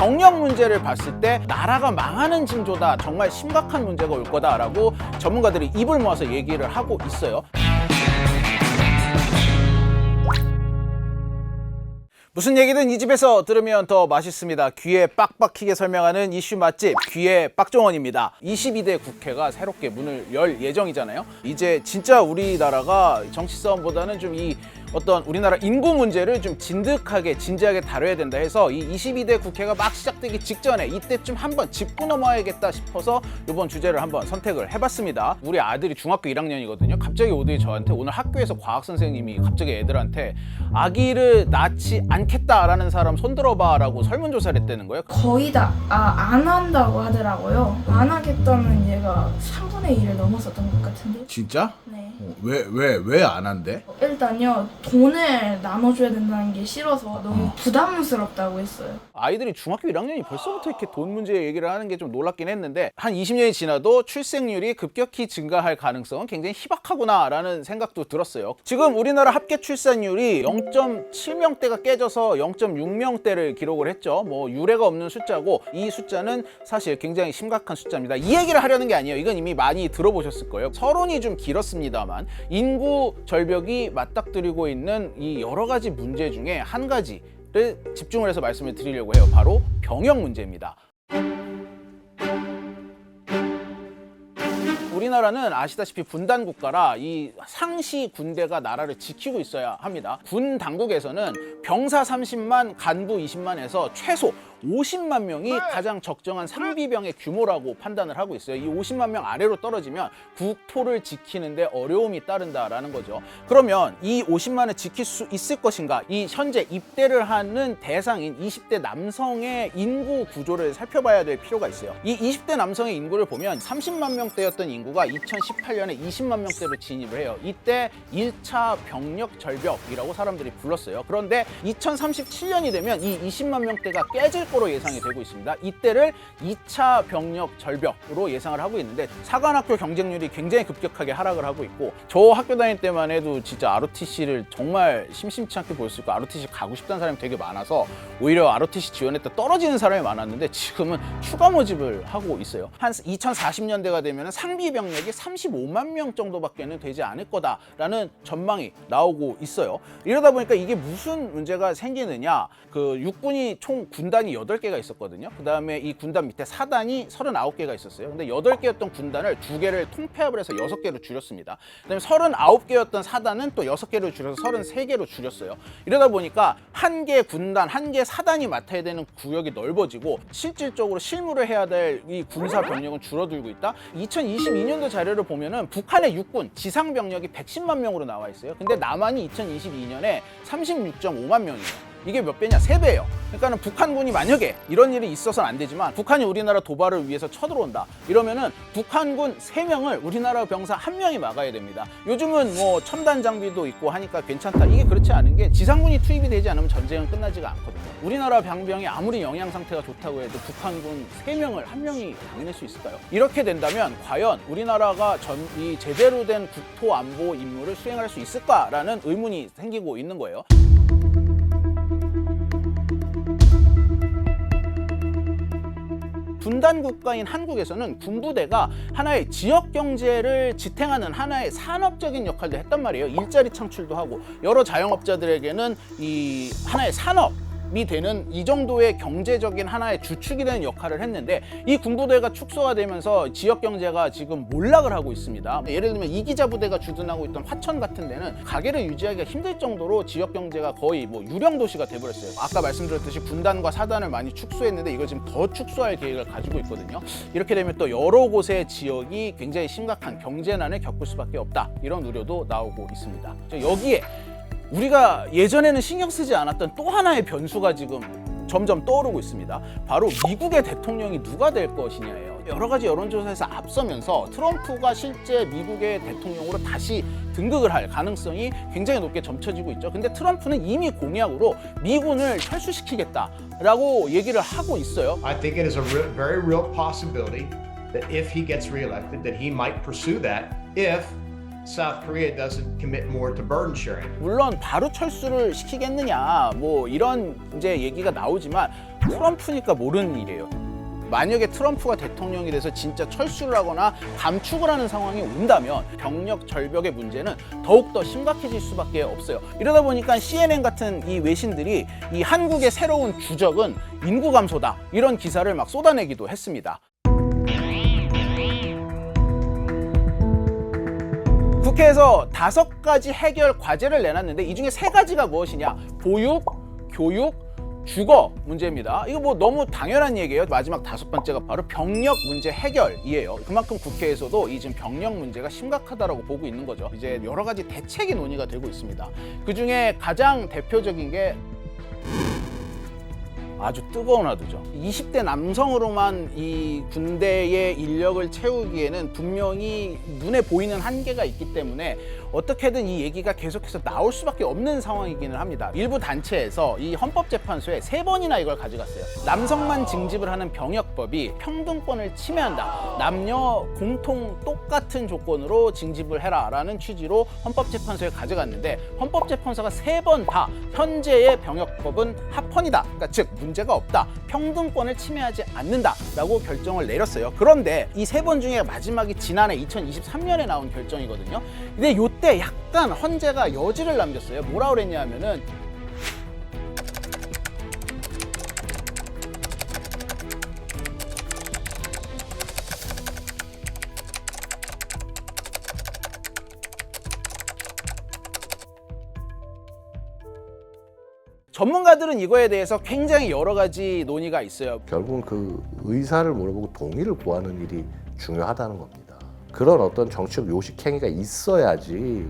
병역 문제를 봤을 때 나라가 망하는 징조다, 정말 심각한 문제가 올 거다라고 전문가들이 입을 모아서 얘기를 하고 있어요. 무슨 얘기든 이 집에서 들으면 더 맛있습니다. 귀에 빡빡히게 설명하는 이슈 맛집 귀의 빡종원입니다. 22대 국회가 새롭게 문을 열 예정이잖아요. 이제 진짜 우리나라가 정치 싸움보다는 좀 이 어떤 우리나라 인구 문제를 좀 진득하게 진지하게 다뤄야 된다 해서 이 22대 국회가 막 시작되기 직전에 이때쯤 한번 짚고 넘어야겠다 싶어서 이번 주제를 한번 선택을 해봤습니다. 우리 아들이 중학교 1학년이거든요. 갑자기 오더니 저한테 오늘 학교에서 과학 선생님이 갑자기 애들한테 아기를 낳지 않겠다라는 사람 손들어봐 라고 설문조사를 했다는 거예요. 거의 다 안 한다고 하더라고요. 안 하겠다는 얘가 3분의 1을 넘었었던 것 같은데. 진짜? 네. 왜 안 한대? 일단요, 돈을 나눠줘야 된다는 게 싫어서 너무 부담스럽다고 했어요. 아이들이 중학교 1학년이 벌써부터 이렇게 돈 문제 얘기를 하는 게 좀 놀랍긴 했는데 한 20년이 지나도 출생률이 급격히 증가할 가능성은 굉장히 희박하구나 라는 생각도 들었어요. 지금 우리나라 합계 출산율이 0.7명대가 깨져서 0.6명대를 기록을 했죠. 뭐 유례가 없는 숫자고 이 숫자는 사실 굉장히 심각한 숫자입니다. 이 얘기를 하려는 게 아니에요. 이건 이미 많이 들어보셨을 거예요. 서론이 좀 길었습니다만 인구 절벽이 맞닥뜨리고 있는 이 여러 가지 문제 중에 한 가지를 집중을 해서 말씀을 드리려고 해요. 바로 병역 문제입니다. 우리나라는 아시다시피 분단 국가라 이 상시 군대가 나라를 지키고 있어야 합니다. 군 당국에서는 병사 30만, 간부 20만에서 최소 50만 명이 가장 적정한 상비병의 규모라고 판단을 하고 있어요. 이 50만 명 아래로 떨어지면 국토를 지키는데 어려움이 따른다라는 거죠. 그러면 이 50만을 지킬 수 있을 것인가? 이 현재 입대를 하는 대상인 20대 남성의 인구 구조를 살펴봐야 될 필요가 있어요. 이 20대 남성의 인구를 보면 30만 명대였던 인구가 2018년에 20만 명대로 진입을 해요. 이때 1차 병력 절벽이라고 사람들이 불렀어요. 그런데 2037년이 되면 이 20만 명대가 깨질 거로 예상이 되고 있습니다. 이때를 2차 병력 절벽으로 예상을 하고 있는데 사관학교 경쟁률이 굉장히 급격하게 하락을 하고 있고 저 학교 다닐 때만 해도 진짜 ROTC를 정말 심심치 않게 볼 수 있고 ROTC 가고 싶다는 사람이 되게 많아서 오히려 ROTC 지원했다 떨어지는 사람이 많았는데 지금은 추가 모집을 하고 있어요. 한 2040년대가 되면 상비 병력이 35만 명 정도밖에는 되지 않을 거다라는 전망이 나오고 있어요. 이러다 보니까 이게 무슨 문제가 생기느냐? 그 육군이 총 군단이 8개가 있었거든요. 그 다음에 이 군단 밑에 사단이 39개가 있었어요. 근데 8개였던 군단을 2개를 통폐합을 해서 6개로 줄였습니다. 그 다음에 39개였던 사단은 또 6개를 줄여서 33개로 줄였어요. 이러다 보니까 한 개 군단, 한 개 사단이 맡아야 되는 구역이 넓어지고 실질적으로 실무를 해야 될 이 군사 병력은 줄어들고 있다. 2022년도 자료를 보면은 북한의 육군 지상 병력이 110만 명으로 나와 있어요. 근데 남한이 2022년에 36.5만 명이에요. 이게 몇 배냐? 3배예요. 그러니까는 북한군이 만약에 이런 일이 있어서는 안 되지만 북한이 우리나라 도발을 위해서 쳐들어온다. 이러면은 북한군 3명을 우리나라 병사 1명이 막아야 됩니다. 요즘은 뭐 첨단 장비도 있고 하니까 괜찮다. 이게 그렇지 않은 게 지상군이 투입이 되지 않으면 전쟁은 끝나지가 않거든요. 우리나라 병병이 아무리 영양 상태가 좋다고 해도 북한군 3명을 1명이 당해낼 수 있을까요? 이렇게 된다면 과연 우리나라가 이 제대로 된 국토 안보 임무를 수행할 수 있을까라는 의문이 생기고 있는 거예요. 분단 국가인 한국에서는 군부대가 하나의 지역 경제를 지탱하는 하나의 산업적인 역할도 했단 말이에요. 일자리 창출도 하고 여러 자영업자들에게는 이 하나의 산업이 되는 이 정도의 경제적인 하나의 주축이 되는 역할을 했는데 이 군부대가 축소가 되면서 지역 경제가 지금 몰락을 하고 있습니다. 예를 들면 이기자 부대가 주둔하고 있던 화천 같은 데는 가게를 유지하기가 힘들 정도로 지역 경제가 거의 뭐 유령 도시가 돼버렸어요. 아까 말씀드렸듯이 군단과 사단을 많이 축소했는데 이걸 지금 더 축소할 계획을 가지고 있거든요. 이렇게 되면 또 여러 곳의 지역이 굉장히 심각한 경제난을 겪을 수밖에 없다. 이런 우려도 나오고 있습니다. 여기에 우리가 예전에는 신경 쓰지 않았던 또 하나의 변수가 지금 점점 떠오르고 있습니다. 바로 미국의 대통령이 누가 될 것이냐예요. 여러 가지 여론조사에서 앞서면서 트럼프가 실제 미국의 대통령으로 다시 등극을 할 가능성이 굉장히 높게 점쳐지고 있죠. 근데 트럼프는 이미 공약으로 미군을 철수시키겠다라고 얘기를 하고 있어요. I think it is a very real possibility that if he gets reelected, that he might pursue that if South Korea doesn't commit more to burden sharing. 물론 바로 철수를 시키겠느냐 뭐 이런 이제 얘기가 나오지만 트럼프니까 모르는 일이에요. 만약에 트럼프가 대통령이 돼서 진짜 철수를 하거나 감축을 하는 상황이 온다면 병력 절벽의 문제는 더욱더 심각해질 수밖에 없어요. 이러다 보니까 CNN 같은 이 외신들이 이 한국의 새로운 주적은 인구 감소다, 이런 기사를 막 쏟아내기도 했습니다. 국회에서 5가지 해결 과제를 내놨는데 이 중에 3가지가 무엇이냐? 보육, 교육, 주거 문제입니다. 이거 뭐 너무 당연한 얘기예요. 마지막 5번째가 바로 병력 문제 해결이에요. 그만큼 국회에서도 이 지금 병력 문제가 심각하다라고 보고 있는 거죠. 이제 여러 가지 대책이 논의가 되고 있습니다. 그 중에 가장 대표적인 게 아주 뜨거운 화두죠. 20대 남성으로만 이 군대의 인력을 채우기에는 분명히 눈에 보이는 한계가 있기 때문에 어떻게든 이 얘기가 계속해서 나올 수밖에 없는 상황이기는 합니다. 일부 단체에서 이 헌법재판소에 3번이나 이걸 가져갔어요. 남성만 징집을 하는 병역법이 평등권을 침해한다. 남녀 공통 똑같은 조건으로 징집을 해라라는 취지로 헌법재판소에 가져갔는데 헌법재판소가 3번 다 현재의 병역법은 합헌이다. 그러니까 즉 문제가 없다. 평등권을 침해하지 않는다라고 결정을 내렸어요. 그런데 이 3번 중에 마지막이 지난해 2023년에 나온 결정이거든요. 근데 이때 약간 헌재가 여지를 남겼어요. 뭐라 그랬냐면은 전문가들은 이거에 대해서 굉장히 여러 가지 논의가 있어요. 결국은 그 의사를 물어보고 동의를 구하는 일이 중요하다는 겁니다. 그런 어떤 정치적 요식행위가 있어야지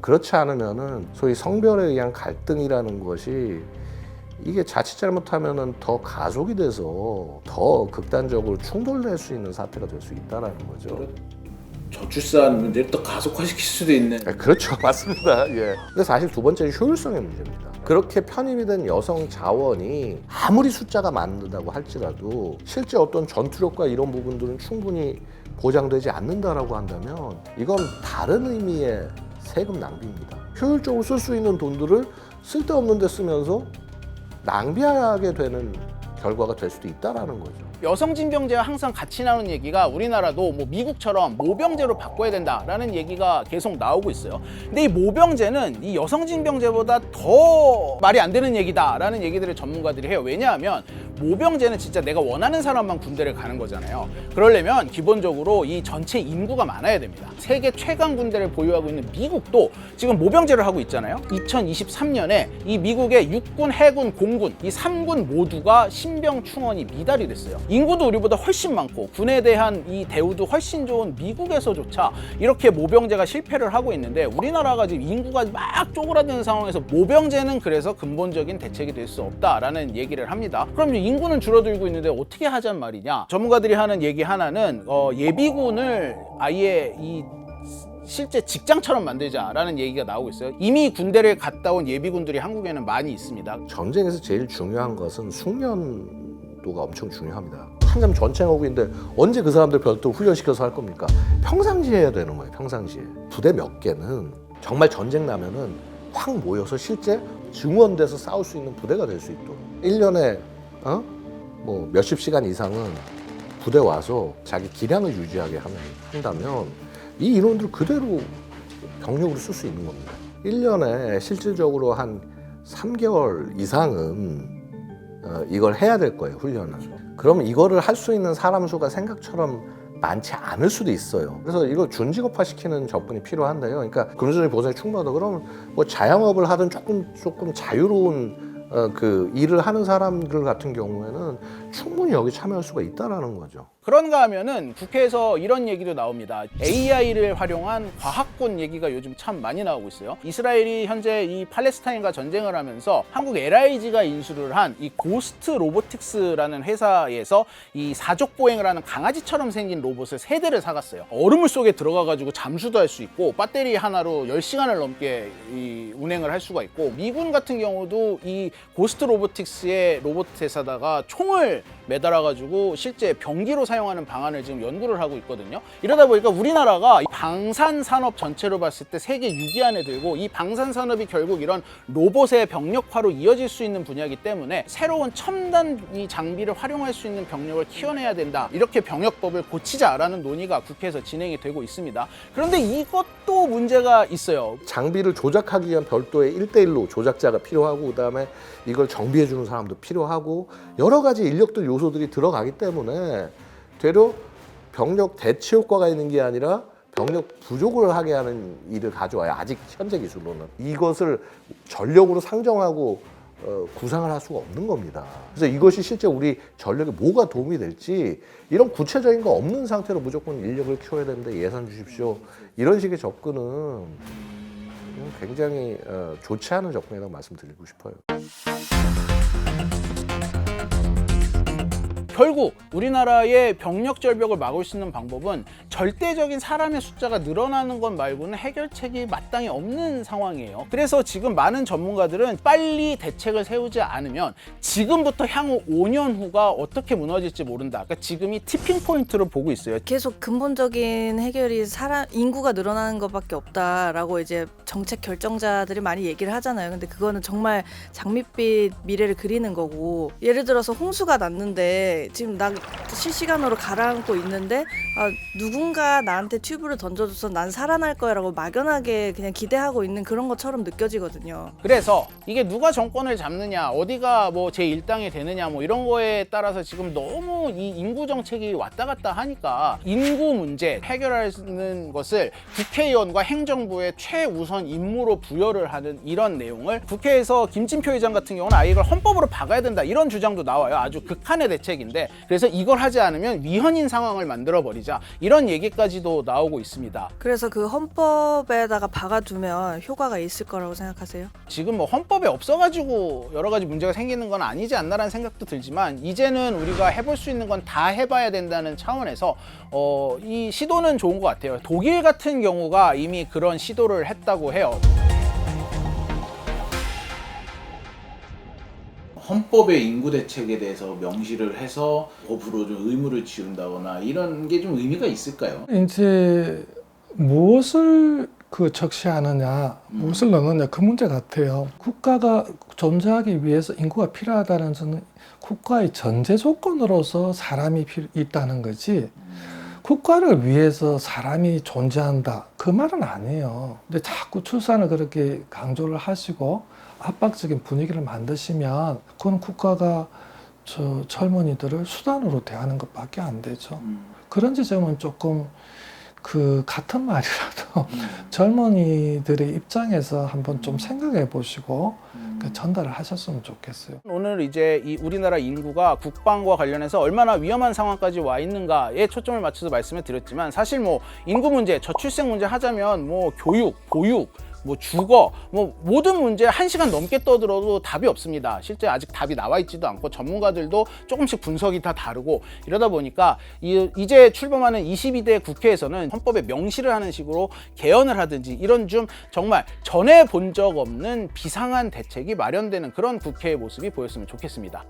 그렇지 않으면은 소위 성별에 의한 갈등이라는 것이 이게 자칫 잘못하면은 더 가속이 돼서 더 극단적으로 충돌될 수 있는 사태가 될 수 있다라는 거죠. 저출산 문제를 또 가속화시킬 수도 있는. 그렇죠, 맞습니다. 예. 근데 사실 2번째는 효율성의 문제입니다. 그렇게 편입이 된 여성 자원이 아무리 숫자가 많다고 할지라도 실제 어떤 전투력과 이런 부분들은 충분히 보장되지 않는다라고 한다면 이건 다른 의미의 세금 낭비입니다. 효율적으로 쓸 수 있는 돈들을 쓸데없는 데 쓰면서 낭비하게 되는 결과가 될 수도 있다라는 거죠. 여성징병제와 항상 같이 나오는 얘기가 우리나라도 뭐 미국처럼 모병제로 바꿔야 된다라는 얘기가 계속 나오고 있어요. 근데 이 모병제는 이 여성징병제보다 더 말이 안 되는 얘기다라는 얘기들을 전문가들이 해요. 왜냐하면 모병제는 진짜 내가 원하는 사람만 군대를 가는 거잖아요. 그러려면 기본적으로 이 전체 인구가 많아야 됩니다. 세계 최강 군대를 보유하고 있는 미국도 지금 모병제를 하고 있잖아요. 2023년에 이 미국의 육군, 해군, 공군 이 3군 모두가 신병 충원이 미달이 됐어요. 인구도 우리보다 훨씬 많고 군에 대한 이 대우도 훨씬 좋은 미국에서조차 이렇게 모병제가 실패를 하고 있는데 우리나라가 지금 인구가 막 쪼그라드는 상황에서 모병제는 그래서 근본적인 대책이 될 수 없다라는 얘기를 합니다. 그럼 인구는 줄어들고 있는데 어떻게 하자는 말이냐? 전문가들이 하는 얘기 하나는 예비군을 아예 이 실제 직장처럼 만들자라는 얘기가 나오고 있어요. 이미 군대를 갔다 온 예비군들이 한국에는 많이 있습니다. 전쟁에서 제일 중요한 것은 숙련도가 엄청 중요합니다. 한참 전쟁하고 있는데 언제 그 사람들 별도로 훈련시켜서 할 겁니까? 평상시에 해야 되는 거예요. 평상시에. 부대 몇 개는 정말 전쟁 나면은 확 모여서 실제 증원돼서 싸울 수 있는 부대가 될 수 있도록 1년에 뭐 몇십 시간 이상은 부대 와서 자기 기량을 유지하게 한다면 이 인원들 그대로 병력으로 쓸 수 있는 겁니다. 1년에 실질적으로 한 3개월 이상은 이걸 해야 될 거예요, 훈련을. 그러면 이거를 할 수 있는 사람 수가 생각처럼 많지 않을 수도 있어요. 그래서 이걸 준직업화 시키는 접근이 필요한데요. 그러니까 금수저의 보상이 충분하다 그러면 뭐 자영업을 하든 조금 자유로운 그 일을 하는 사람들 같은 경우에는 충분히 여기 참여할 수가 있다라는 거죠. 그런가 하면은 국회에서 이런 얘기도 나옵니다. AI를 활용한 과학군 얘기가 요즘 참 많이 나오고 있어요. 이스라엘이 현재 이 팔레스타인과 전쟁을 하면서 한국 LIG가 인수를 한 이 고스트 로보틱스라는 회사에서 이 사족 보행을 하는 강아지처럼 생긴 로봇을 3대를 사갔어요. 얼음물 속에 들어가가지고 잠수도 할 수 있고 배터리 하나로 10시간을 넘게 이 운행을 할 수가 있고 미군 같은 경우도 이 고스트 로보틱스의 로봇 회사다가 총을 매달아가지고 실제 병기로 사용하는 방안을 지금 연구를 하고 있거든요. 이러다 보니까 우리나라가 이 방산 산업 전체로 봤을 때 세계 6위 안에 들고, 이 방산 산업이 결국 이런 로봇의 병력화로 이어질 수 있는 분야이기 때문에 새로운 첨단 이 장비를 활용할 수 있는 병력을 키워내야 된다. 이렇게 병역법을 고치자라는 논의가 국회에서 진행이 되고 있습니다. 그런데 이것도 문제가 있어요. 장비를 조작하기 위한 별도의 1대1로 조작자가 필요하고, 그다음에 이걸 정비해주는 사람도 필요하고, 여러 가지 인력들 요소들이 들어가기 때문에 되려 병력 대체 효과가 있는 게 아니라 병력 부족을 하게 하는 일을 가져와요. 아직 현재 기술로는. 이것을 전력으로 상정하고 구상을 할 수가 없는 겁니다. 그래서 이것이 실제 우리 전력에 뭐가 도움이 될지 이런 구체적인 거 없는 상태로 무조건 인력을 키워야 되는데 예산 주십시오. 이런 식의 접근은 굉장히 좋지 않은 접근이라고 말씀드리고 싶어요. 결국 우리나라의 병력 절벽을 막을 수 있는 방법은 절대적인 사람의 숫자가 늘어나는 것 말고는 해결책이 마땅히 없는 상황이에요. 그래서 지금 많은 전문가들은 빨리 대책을 세우지 않으면 지금부터 향후 5년 후가 어떻게 무너질지 모른다. 그러니까 지금이 티핑 포인트로 보고 있어요. 계속 근본적인 해결이 인구가 늘어나는 것밖에 없다라고 이제 정책 결정자들이 많이 얘기를 하잖아요. 근데 그거는 정말 장밋빛 미래를 그리는 거고, 예를 들어서 홍수가 났는데 지금 나 실시간으로 가라앉고 있는데 누군가 나한테 튜브를 던져줘서 난 살아날 거야라고 막연하게 그냥 기대하고 있는 그런 것처럼 느껴지거든요. 그래서 이게 누가 정권을 잡느냐, 어디가 뭐 제1당이 되느냐, 뭐 이런 거에 따라서 지금 너무 이 인구 정책이 왔다 갔다 하니까 인구 문제 해결하는 것을 국회의원과 행정부의 최우선 임무로 부여를 하는 이런 내용을 국회에서 김진표 의장 같은 경우는 아예 이걸 헌법으로 박아야 된다, 이런 주장도 나와요. 아주 극한의 대책인데, 그래서 이걸 하지 않으면 위헌인 상황을 만들어 버리자, 이런 얘기까지도 나오고 있습니다. 그래서 그 헌법에다가 박아두면 효과가 있을 거라고 생각하세요? 지금 뭐 헌법에 없어가지고 여러 가지 문제가 생기는 건 아니지 않나라는 생각도 들지만, 이제는 우리가 해볼 수 있는 건 다 해봐야 된다는 차원에서 이 시도는 좋은 것 같아요. 독일 같은 경우가 이미 그런 시도를 했다고 해요. 헌법의 인구 대책에 대해서 명시를 해서 법으로 좀 의무를 지운다거나 이런 게 좀 의미가 있을까요? 이제 무엇을 적시하느냐, 무엇을 넣느냐, 그 문제 같아요. 국가가 존재하기 위해서 인구가 필요하다는 것은 국가의 전제 조건으로서 사람이 있다는 거지, 국가를 위해서 사람이 존재한다, 그 말은 아니에요. 근데 자꾸 출산을 그렇게 강조를 하시고 압박적인 분위기를 만드시면 그건 국가가 젊은이들을 수단으로 대하는 것밖에 안 되죠. 그런 지점은 조금 같은 말이라도 젊은이들의 입장에서 한번 좀 생각해 보시고 전달을 하셨으면 좋겠어요. 오늘 이제 이 우리나라 인구가 국방과 관련해서 얼마나 위험한 상황까지 와 있는가에 초점을 맞춰서 말씀을 드렸지만, 사실 뭐 인구 문제, 저출생 문제 하자면 뭐 교육, 보육, 뭐 주거, 뭐 모든 문제 1시간 넘게 떠들어도 답이 없습니다. 실제 아직 답이 나와 있지도 않고 전문가들도 조금씩 분석이 다 다르고, 이러다 보니까 이제 출범하는 22대 국회에서는 헌법에 명시를 하는 식으로 개헌을 하든지 이런 좀 정말 전에 본 적 없는 비상한 대책이 마련되는 그런 국회의 모습이 보였으면 좋겠습니다.